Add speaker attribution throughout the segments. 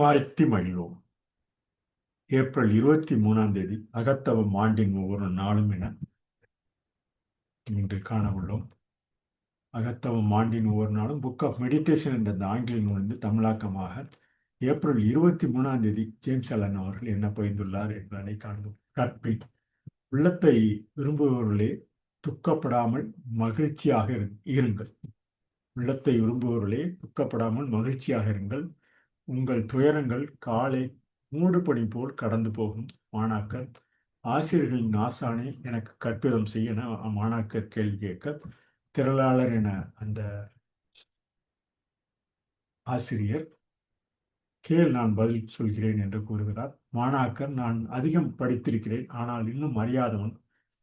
Speaker 1: வாழ்த்தி மகிழ்வோம். ஏப்ரல் 23 அகத்தவம் ஆண்டின் ஒவ்வொரு நாளும் என இன்று காண உள்ளோம். அகத்தவம் ஆண்டின் ஒவ்வொரு நாளும் புக் ஆஃப் மெடிடேஷன் என்ற இந்த ஆங்கில நூலிலிருந்து தமிழாக்கமாக ஏப்ரல் 23 ஜேம்ஸ் அலன் அவர்கள் என்ன பகிர்ந்துள்ளார் என்பதனை காண்போம். கற்பின் உள்ளத்தை விரும்புபவர்களே துக்கப்படாமல் மகிழ்ச்சியாக இருங்கள். உள்ளத்தை விரும்புபவர்களே துக்கப்படாமல் மகிழ்ச்சியாக இருங்கள். உங்கள் துயரங்கள் காலை மூடுபனி போல் கடந்து போகும். மாணாக்கர் ஆசிரியர்களின் ஆசானே எனக்கு கற்பிதம் செய்ய என மாணாக்கர் கேள்வி கேட்க, திரளாளர் என அந்த ஆசிரியர் கேள் நான் பதில் சொல்கிறேன் என்று கூறுகிறார். மாணாக்கர் நான் அதிகம் படித்திருக்கிறேன், ஆனால் இன்னும் அறியாதவன்.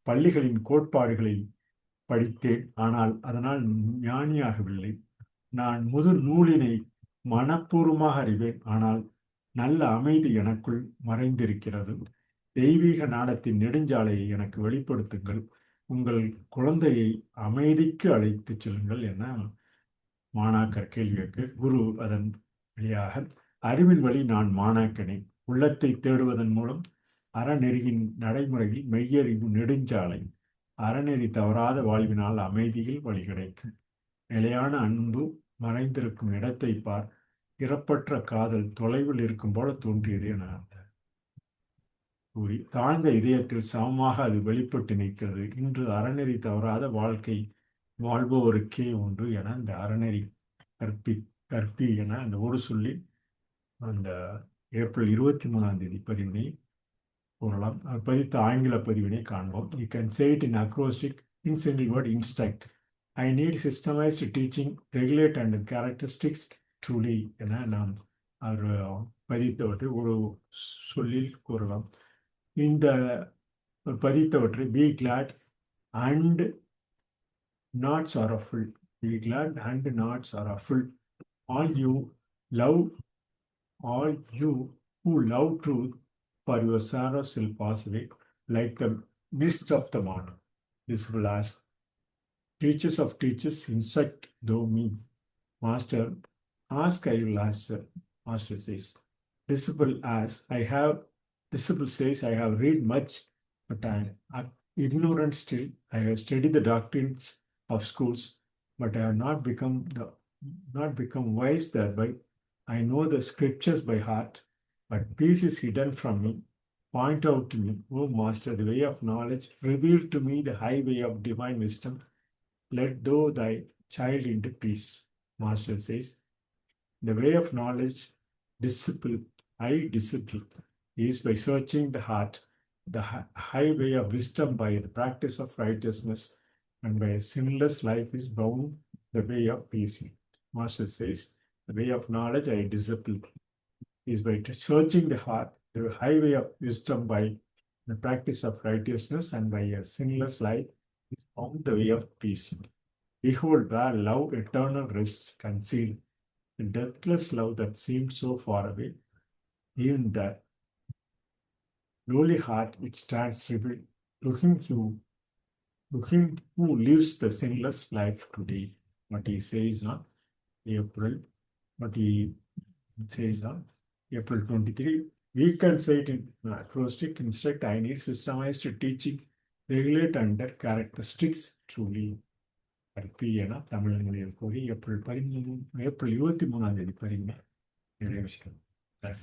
Speaker 1: பள்ளிகளின் கோட்பாடுகளை படித்தேன், ஆனால் அதனால் ஞானியாகவில்லை. நான் முது நூலினை மனப்பூர்வமாக அறிவேன், ஆனால் நல்ல அமைதி எனக்குள் மறைந்திருக்கிறது. தெய்வீக நாடத்தின் நெடுஞ்சாலையை எனக்கு வெளிப்படுத்துங்கள். உங்கள் குழந்தையை அமைதிக்கு அழைத்துச் செல்லுங்கள் என மாணாக்கர் கேள்விக்கு குரு அதன் வழியாக, அறிவின் வழி நான் மாணாக்கனே, உள்ளத்தை தேடுவதன் மூலம் அறநெறியின் நடைமுறையில் மெய்யறிவு நெடுஞ்சாலை, அறநெறி தவறாத வாழ்வினால் அமைதியில் வழி கிடைக்கும். நிலையான அன்பு மறைந்திருக்கும் இடத்தை பார், இறப்பற்ற காதல் தொலைவில் இருக்கும் போல தோன்றியது என கூறி, தாழ்ந்த இதயத்தில் சமமாக அது வெளிப்பட்டு நிற்கிறது. இன்று அறநெறி தவறாத வாழ்க்கை வாழ்பவருக்கே உண்டு என இந்த அறநெறி கற்பி என அந்த ஒரு சொல்லி அந்த ஏப்ரல் 23 பதிவினை கூறலாம். பதித்த ஆங்கில பதிவினை காண்போம். You can say it in acrostic in single word, instruct. I need systemized teaching, regulate and characteristics truly என நாம் அவர் பதித்தவற்றை ஒரு சொல்லில் கூறலாம். இந்த பதித்தவற்றை be glad and not sorrowful, be glad and not sorrowful, all you love, all you who love truth, for your sorrows will pass away like the mist of the morning. Visible as teachers of teachers, instruct thou me. Master, ask I will answer. Master says, disciple says, I have read much, but I am ignorant still. I have studied the doctrines of schools, but I have not become wise thereby. I know the scriptures by heart, but peace is hidden from me. Point out to me, O Master, the way of knowledge. Reveal to me the highway of divine wisdom. Let thou thy child into peace. Master says, the way of knowledge, disciple, is by searching the heart. The highway of wisdom by the practice of righteousness, and by a sinless life is bound the way of peace. Master says, the way of knowledge I disciple is by searching the heart. The highway of wisdom by the practice of righteousness, and by a sinless life is found the way of peace. Behold, where love eternal rests concealed, the deathless love that seemed so far away, even that lowly heart which stands revealed, looking who lives the sinless life today. What he says on April, what he says on April 23. We can say it in acrostic, instruct, I need systemized teaching, regulate under characteristics truly. கற்பி என தமிழ் மொழியில் கூறி April 23 பதிவினை நிறைவேற்றினார்.